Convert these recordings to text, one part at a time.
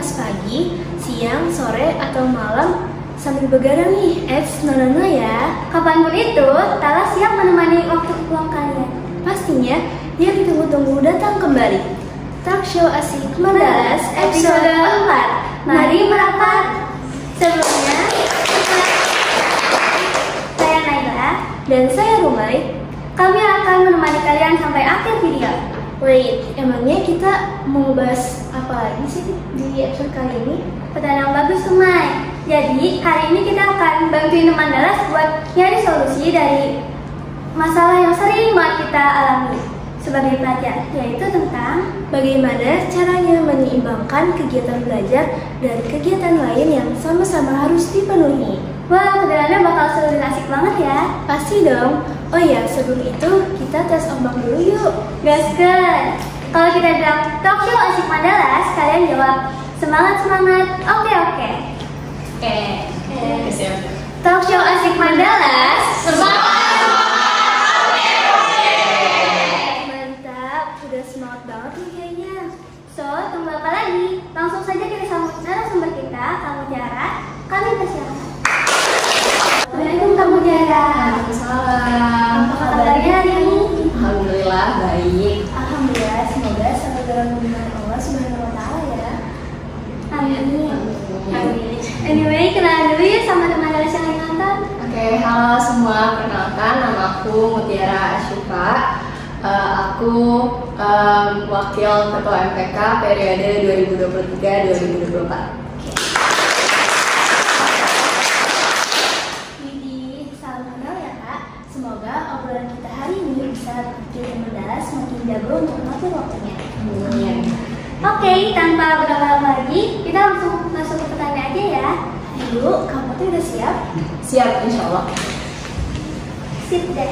pas pagi, siang, sore, atau malam sambil begadang nih. No ya. Kapanpun itu, Tala siap menemani waktu luang kalian. Pastinya yang ditunggu-tunggu datang kembali. Talk show asik Mandalas episode 4. Mari merapat. Sebelumnya, saya Naila Dan saya Rumai. Kami akan menemani kalian sampai akhir video. Wait, emangnya kita mau bahas apa lagi sih di episode kali ini? Pertanyaan bagus, Rumai. Jadi, hari ini kita akan bantuin teman Dalas buat nyari solusi dari masalah yang sering banget kita alami sebagai pelajar, yaitu tentang bagaimana caranya menyeimbangkan kegiatan belajar dari kegiatan lain yang sama-sama harus dipenuhi. Wah, kedengarannya bakal seru dan asik banget ya. Pasti dong. Oh ya, sebelum itu kita tes ombak dulu yuk. Gaskan. Kalau kita bilang talk show asik Mandalas, kalian jawab semangat. Oke. Siap. Talk show asik Mandalas, semangat. Mantap, udah semangat banget nih kayaknya. So, tunggu apa lagi? Langsung saja kita sambut narasumber kita, Kak Mutiara. Kami persilakan. Assalamualaikum Kak Mutiara. Waalaikumsalam. Apa kabarnya hari ini? Alhamdulillah baik. Alhamdulillah, semoga selalu dalam lindungan Allah Subhanahu wa Ta'ala ya. Amin. Anyway, kenalan dulu ya sama teman Dalas yang lagi nonton. Oke, halo semua. Perkenalkan, nama aku Mutiara Asyifa. Aku wakil ketua MPK periode 2023-2024. Salam kenal ya Kak. Semoga obrolan kita hari ini bisa bikin Mandalas semakin jago untuk mengatur waktunya. Oke, tanpa berlama-lama lagi, kita langsung masuk ke pertanyaan aja ya. Yuk, kamu tuh udah siap? Siap, insya Allah. Sip deh.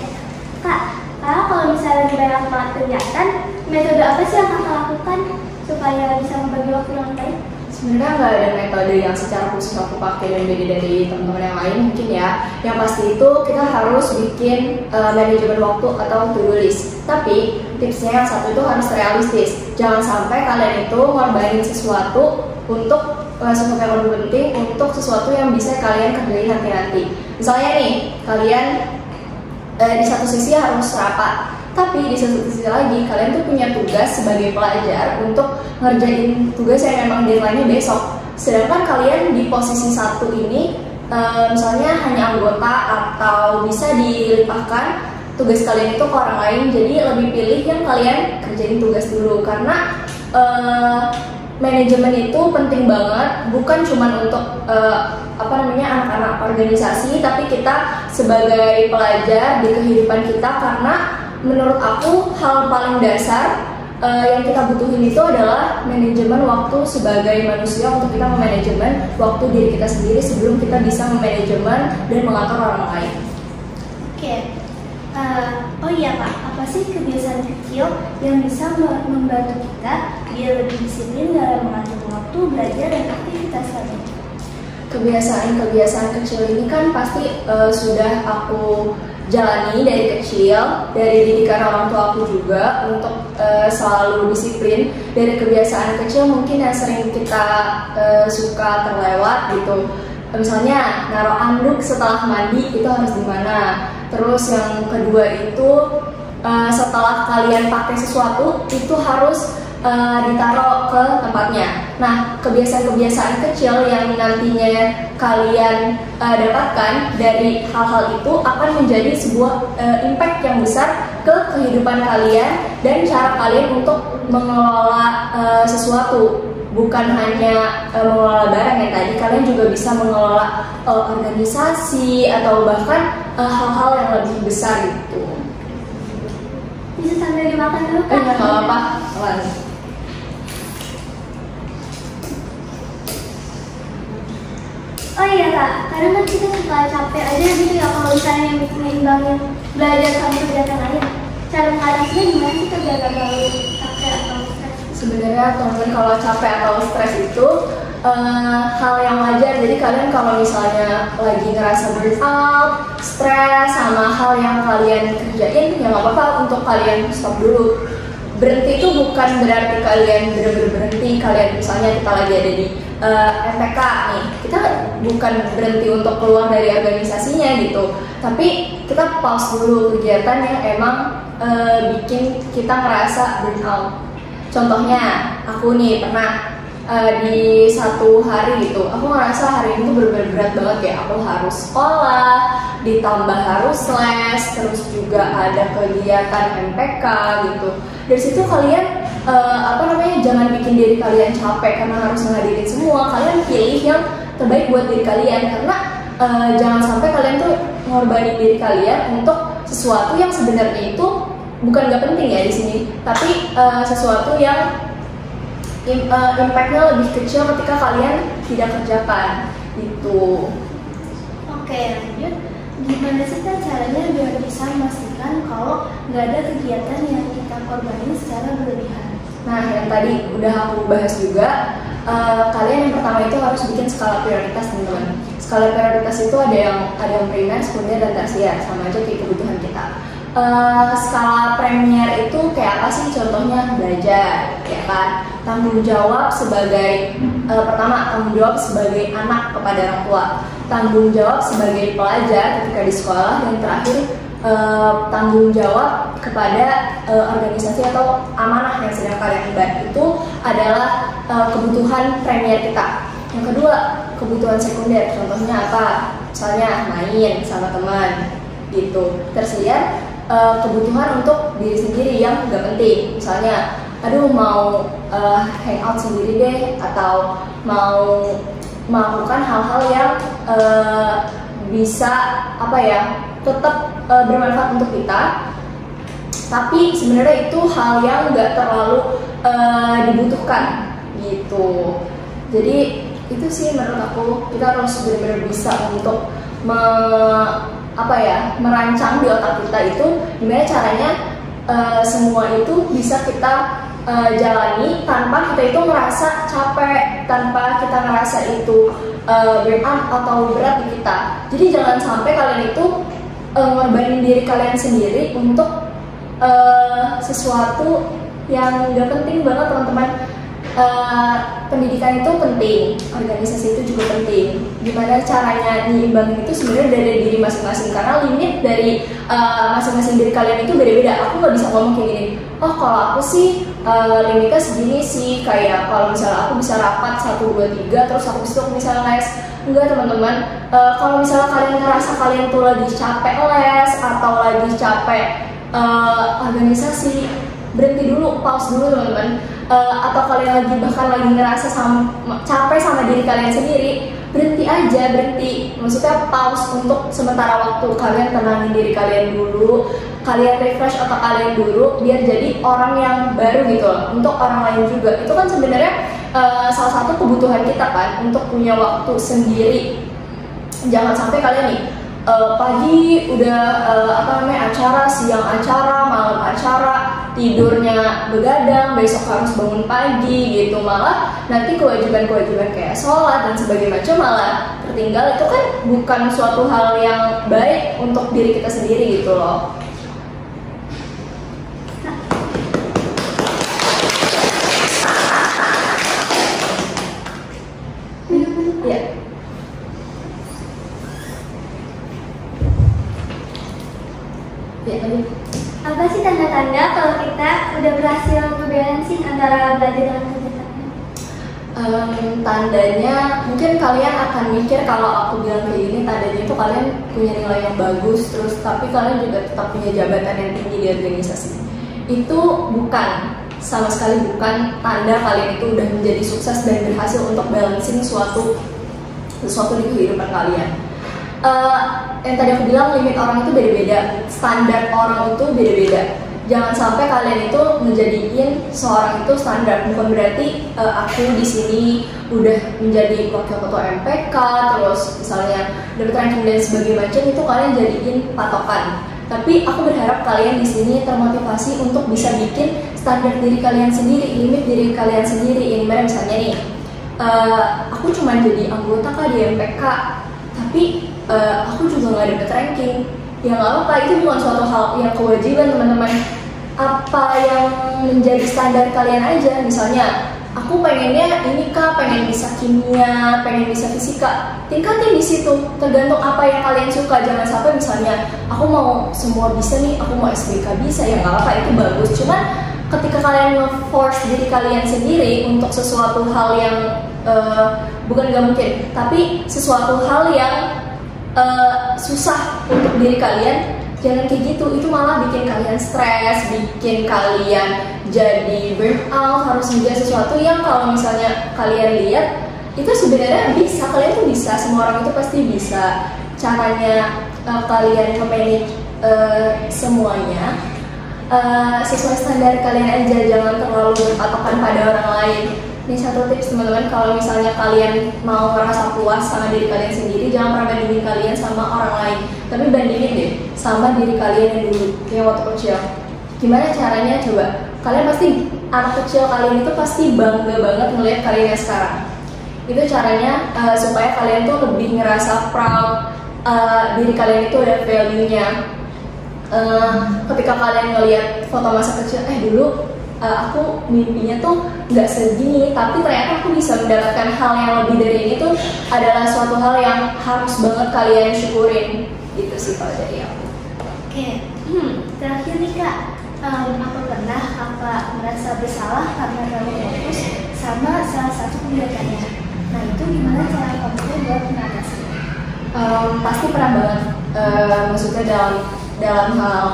Kak, kalau misalnya di banyak banget kegiatan, metode apa sih yang kakak lakukan supaya bisa membagi waktu yang baik? Sebenarnya nggak ada metode yang secara khusus aku pakai dan beda dari teman-teman yang lain mungkin ya. Yang pasti itu kita harus bikin manajemen waktu atau to-do list. Tapi tipsnya yang satu itu harus realistis. Jangan sampai kalian itu ngorbanin sesuatu untuk sesuatu yang lebih penting untuk sesuatu yang bisa kalian kerjain nanti. Misalnya nih, kalian di satu sisi harus rapat, tapi di satu sisi lagi kalian tuh punya tugas sebagai pelajar untuk ngerjain tugas yang memang deadline-nya besok. Sedangkan kalian di posisi satu ini misalnya hanya anggota atau bisa dilimpahkan tugas kalian itu ke orang lain, jadi lebih pilih yang kalian kerjain tugas dulu karena manajemen itu penting banget, bukan cuma untuk anak-anak organisasi, tapi kita sebagai pelajar di kehidupan kita, karena menurut aku hal paling dasar yang kita butuhin itu adalah manajemen waktu sebagai manusia untuk kita memanajemen waktu diri kita sendiri sebelum kita bisa memanajemen dan mengatur orang lain. Oke. Oh iya Pak, apa sih kebiasaan kecil yang bisa membantu kita biar lebih disiplin dalam mengatur waktu belajar dan aktivitas lain? Kebiasaan kecil ini kan pasti sudah aku jalani dari kecil, dari didikan orang tua aku juga untuk selalu disiplin. Dari kebiasaan kecil mungkin yang sering kita suka terlewat gitu. Misalnya naruh anduk setelah mandi itu harus di mana. Terus yang kedua itu setelah kalian pakai sesuatu itu harus ditaruh ke tempatnya. Nah, kebiasaan-kebiasaan kecil yang nantinya kalian dapatkan dari hal-hal itu akan menjadi sebuah impact yang besar ke kehidupan kalian dan cara kalian untuk mengelola sesuatu. Bukan hanya mengelola barang yang tadi, kalian juga bisa mengelola organisasi atau bahkan hal-hal yang lebih besar gitu. Bisa sambil dimakan dulu Kak? Nggak apa-apa. Oh iya Kak, kadang kan kita suka capek aja gitu ya kalau misalnya yang mengimbangin belajar sama kegiatan lain. Cara mengatasinya gimana sih Kak biar gak terlalu capek atau stres? Sebenarnya teman-teman kalau capek atau stres itu hal yang wajar. Jadi kalian kalau misalnya lagi ngerasa burnout, stres sama hal yang kalian kerjain, ya nggak apa-apa untuk kalian stop dulu. berhenti itu bukan berarti kalian benar-benar berhenti. Kalian misalnya kita lagi ada di MPK nih, kita bukan berhenti untuk keluar dari organisasinya gitu, tapi kita pause dulu kegiatan yang emang bikin kita ngerasa burnout. Contohnya aku nih pernah di satu hari gitu, aku ngerasa hari ini tuh bener-bener berat banget, kayak aku harus sekolah, ditambah harus les, terus juga ada kegiatan MPK gitu. Dari situ kalian jangan bikin diri kalian capek karena harus menghadirin semua. Kalian pilih yang terbaik buat diri kalian, karena jangan sampai kalian tuh ngorbanin diri kalian untuk sesuatu yang sebenarnya itu bukan nggak penting ya di sini, tapi sesuatu yang impactnya lebih kecil ketika kalian tidak kerjakan gitu. Oke, lanjut. Gimana sih kan caranya biar bisa memastikan kalau nggak ada kegiatan yang kita korbanin secara berlebihan? Nah, yang tadi udah aku bahas juga, kalian yang pertama itu harus bikin skala prioritas, teman-teman. Skala prioritas itu ada yang primer, sekunder, dan tersier, sama aja kayak kebutuhan kita. Skala premier itu kayak apa sih? Contohnya belajar, ya kan? Tanggung jawab sebagai pertama, tanggung jawab sebagai anak kepada orang tua, tanggung jawab sebagai pelajar ketika di sekolah, dan terakhir tanggung jawab kepada organisasi atau amanah yang sedang kalian emban. Itu adalah kebutuhan premier kita. Yang kedua, kebutuhan sekunder. Contohnya apa? Misalnya main sama teman gitu. Tersier, kebutuhan untuk diri sendiri yang gak penting. Misalnya, aduh mau hangout sendiri deh, atau mau melakukan hal-hal yang bisa tetap bermanfaat untuk kita, tapi sebenarnya itu hal yang nggak terlalu dibutuhkan gitu. Jadi itu sih menurut aku, kita harus benar-benar bisa untuk merancang di otak kita itu gimana caranya semua itu bisa kita jalani tanpa kita itu merasa capek, tanpa kita ngerasa itu burnout atau berat di kita. Jadi jangan sampai kalian itu ngorbanin diri kalian sendiri untuk sesuatu yang gak penting banget, teman-teman. Pendidikan itu penting, organisasi itu juga penting. Gimana caranya nyimbangin itu sebenarnya dari diri masing-masing, karena limit dari masing-masing diri kalian itu beda-beda. Aku nggak bisa ngomong kayak gini, oh kalau aku sih limitnya segini sih, kayak kalau misalnya aku bisa rapat 1, 2, 3 terus aku bisa les. Enggak, teman-teman. Kalau misalnya kalian ngerasa kalian tuh lagi capek les atau lagi capek organisasi, berhenti dulu, pause dulu, teman-teman. Atau kalian bahkan lagi ngerasa capek sama diri kalian sendiri, berhenti aja, berhenti. Maksudnya pause untuk sementara waktu, kalian tenangin diri kalian dulu, kalian refresh otak kalian dulu, biar jadi orang yang baru gitu loh, untuk orang lain juga. Itu kan sebenarnya salah satu kebutuhan kita kan, untuk punya waktu sendiri. Jangan sampai kalian nih pagi udah acara, siang acara, malam acara, tidurnya begadang, besok harus bangun pagi gitu, malah nanti kewajiban-kewajiban kayak sholat dan sebagainya macam malah tertinggal. Itu kan bukan suatu hal yang baik untuk diri kita sendiri gitu loh. Apa sih tanda-tanda kalau kita udah berhasil ngebalancing antara belajar dengan kegiatannya? Tandanya mungkin kalian akan mikir kalau aku bilang kayak gini, tandanya itu kalian punya nilai yang bagus, terus tapi kalian juga tetap punya jabatan yang tinggi di organisasi. Itu bukan, sama sekali bukan tanda kalian itu udah menjadi sukses dan berhasil untuk balancing sesuatu di kehidupan kalian. Yang tadi aku bilang, limit orang itu beda-beda, standar orang itu beda-beda. Jangan sampai kalian itu menjadiin seorang itu standar. Bukan berarti aku di sini udah menjadi wakil ketua MPK, terus misalnya dapat ranking dan sebagainya macam, itu kalian jadiin patokan. Tapi aku berharap kalian di sini termotivasi untuk bisa bikin standar diri kalian sendiri, limit diri kalian sendiri. Ini mana misalnya nih, aku cuma jadi anggota di MPK, tapi aku juga nggak dapet ranking. Ya nggak apa-apa, itu bukan suatu hal yang kewajiban, teman-teman. apa yang menjadi standar kalian aja. Misalnya aku pengennya ini kak, pengen bisa kimia, pengen bisa fisika, tingkatin di situ, tergantung apa yang kalian suka. Jangan sampai misalnya aku mau semua bisa nih, aku mau SBK bisa, ya nggak apa-apa, itu bagus. Cuman ketika kalian nge-force diri kalian sendiri untuk sesuatu hal yang bukan nggak mungkin, tapi sesuatu hal yang susah untuk diri kalian, jangan kayak gitu. Itu malah bikin kalian stres, bikin kalian jadi burnout, harus mengejar sesuatu yang kalau misalnya kalian lihat itu sebenarnya bisa, kalian tuh bisa, semua orang itu pasti bisa. Caranya kalian manage semuanya sesuai standar kalian aja, jangan terlalu berpatokan pada orang lain. Ini satu tips teman-teman, kalau misalnya kalian mau merasa puas sama diri kalian sendiri, jangan pernah bandingin kalian sama orang lain, tapi bandingin deh sama diri kalian yang dulu, yang waktu kecil. Gimana caranya? Coba kalian pasti, anak kecil kalian itu pasti bangga banget ngelihat kalian yang sekarang. Itu caranya supaya kalian tuh lebih ngerasa proud, diri kalian itu ada value-nya. Ketika kalian ngelihat foto masa kecil, dulu aku mimpinya tuh nggak segini, tapi ternyata aku bisa mendapatkan hal yang lebih dari ini, tuh adalah suatu hal yang harus banget kalian syukurin. Gitu sih kalau dari aku. Oke, terakhir nih kak, apa pernah kakak merasa bersalah karena terlalu fokus sama salah satu kegiatannya? Nah itu gimana cara kamu buat mengatasinya? Pasti pernah banget. Maksudnya dalam hal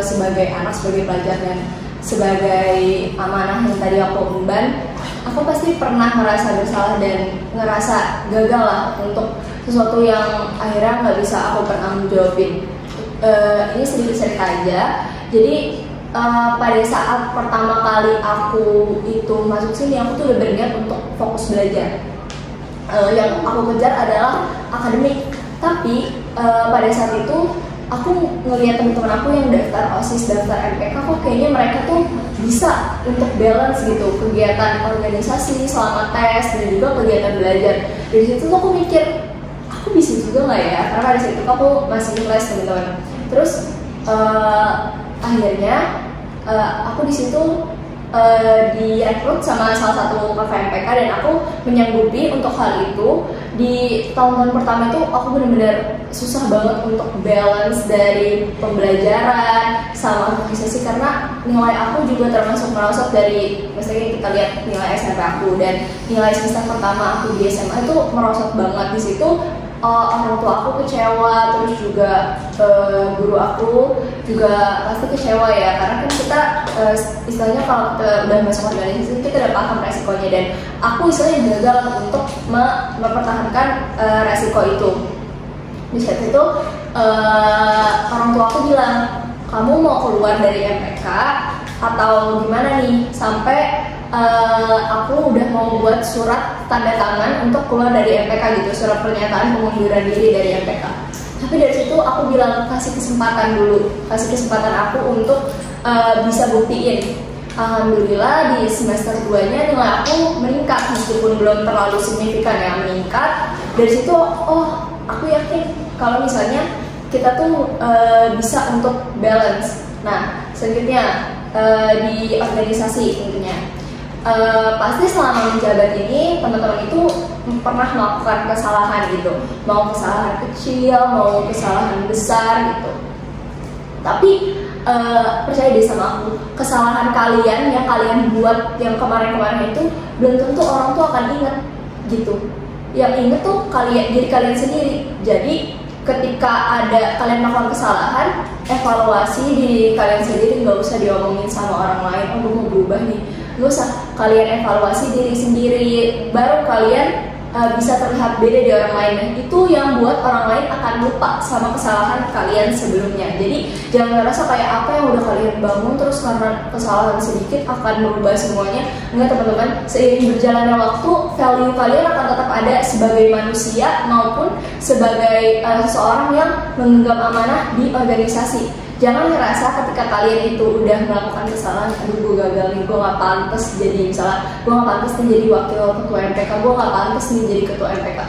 sebagai anak, sebagai pelajar, dan sebagai amanah yang tadi aku emban, aku pasti pernah merasa bersalah dan ngerasa gagal lah untuk sesuatu yang akhirnya nggak bisa aku bertanggung jawabin. Ini sedikit cerita aja. Jadi pada saat pertama kali aku itu masuk sini, aku tuh udah berniat untuk fokus belajar. Yang aku kejar adalah akademik. Tapi pada saat itu aku ngelihat teman-teman aku yang daftar OSIS, daftar MPK, kok kayaknya mereka tuh bisa untuk balance gitu kegiatan organisasi selama tes dan juga kegiatan belajar. Dari situ tuh aku mikir, aku bisa juga nggak ya? Karena pada saat itu aku masih les teman-teman. Terus akhirnya aku di situ direkrut sama salah satu kakak MPK dan aku menyanggupi untuk hal itu. Di tahun-tahun pertama itu aku benar-benar susah banget untuk balance dari pembelajaran sama organisasi, karena nilai aku juga termasuk merosot dari, misalnya kita lihat nilai SMP aku dan nilai semester pertama aku di SMA itu merosot banget. Di situ orang tua aku kecewa, terus juga guru aku juga pasti kecewa ya, karena kan kita istilahnya kalau kita udah masuk organisasi kita udah paham resikonya, dan aku istilahnya gagal untuk mempertahankan resiko itu. Di saat itu orang tua aku bilang, kamu mau keluar dari MPK atau gimana nih, sampai aku udah mau buat surat tanda tangan untuk keluar dari MPK gitu, surat pernyataan pengunduran diri dari MPK. Tapi dari situ aku bilang, kasih kesempatan dulu, kasih kesempatan aku untuk bisa buktiin. Alhamdulillah di semester 2-nya nilai aku meningkat, meskipun belum terlalu signifikan ya, meningkat. Dari situ, oh aku yakin kalau misalnya kita tuh bisa untuk balance. Nah selanjutnya di organisasi tentunya. Pasti selama menjabat ini teman-teman itu pernah melakukan kesalahan gitu, mau kesalahan kecil, mau kesalahan besar gitu. Tapi percaya deh sama aku, kesalahan kalian yang kalian buat yang kemarin-kemarin itu belum tentu orang tuh akan inget gitu. Yang inget tuh kalian, diri kalian sendiri. Jadi ketika ada kalian melakukan kesalahan, evaluasi diri kalian sendiri, nggak usah diomongin sama orang lain. Oh, gue mau berubah nih. Gak usah, kalian evaluasi diri sendiri, baru kalian bisa terlihat beda di orang lain. Itu yang buat orang lain akan lupa sama kesalahan kalian sebelumnya. Jadi jangan ngerasa kayak apa yang udah kalian bangun terus karena kesalahan sedikit akan merubah semuanya. Enggak teman-teman, seiring berjalannya waktu, value kalian akan tetap ada sebagai manusia maupun sebagai seseorang yang menggenggam amanah di organisasi. Jangan ngerasa ketika kalian itu udah melakukan kesalahan, aduh gue gagal nih, gue gak pantas jadi, misalnya gue gak pantas nih jadi wakil ketua MPK, gue gak pantas nih jadi ketua MPK.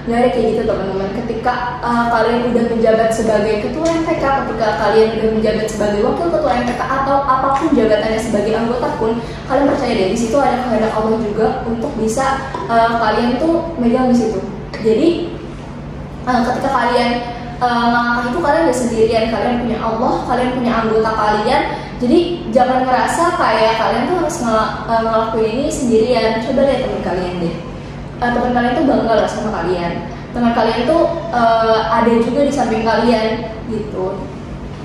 Nggak ada kayak gitu teman-teman. Ketika kalian udah menjabat sebagai ketua MPK, ketika kalian udah menjabat sebagai wakil ketua MPK atau apapun jabatannya sebagai anggota pun, kalian percaya deh di situ ada kehendak Allah juga untuk bisa kalian tuh megang di situ. Jadi ketika kalian melangkah itu kalian gak sendirian, kalian punya Allah, kalian punya anggota kalian. Jadi jangan ngerasa kayak kalian tuh harus ngelakuin ini sendirian. Coba lihat teman kalian deh, teman kalian tuh bangga lah sama kalian. Teman kalian tuh ada juga di samping kalian gitu.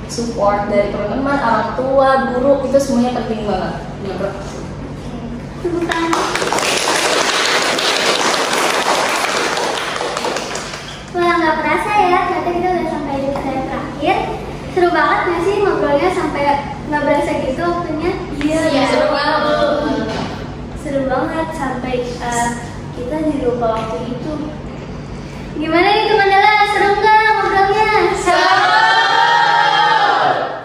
Support dari teman-teman, orang tua, guru, itu semuanya penting banget. Tepuk tangan. Wah, nggak kerasa ya, ternyata kita udah sampai di pertanyaan terakhir. Seru banget nggak sih ngobrolnya sampai nggak berasa gitu waktunya? Iya, seru banget. Seru banget sampai kita jadi lupa waktu itu. Gimana nih teman Dela, seru nggak ngobrolnya?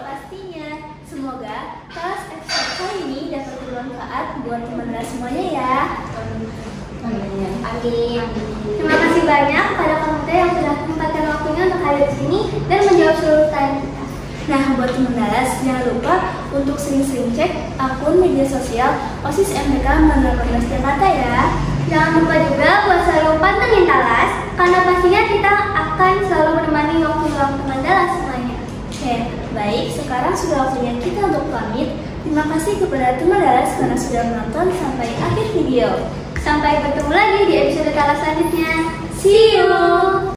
Pastinya. Semoga kelas episode kali ini dapat bermanfaat buat teman Dela semuanya ya. Amin. Terima kasih banyak kepada kamu yang sudah menyempatkan waktunya untuk hadir di sini dan menjawab seluruh pertanyaan kita. Nah, buat teman Dalas, jangan lupa untuk sering-sering cek akun media sosial OSIS MPK 18 Jakarta ya. Jangan lupa juga buat selalu pantengin Talas, karena pastinya kita akan selalu menemani waktu luang teman Dalas semuanya. Oke, baik. Sekarang sudah waktunya kita untuk pamit. Terima kasih kepada teman Dalas karena sudah menonton sampai akhir video. Sampai bertemu lagi di episode Talas selanjutnya. See you!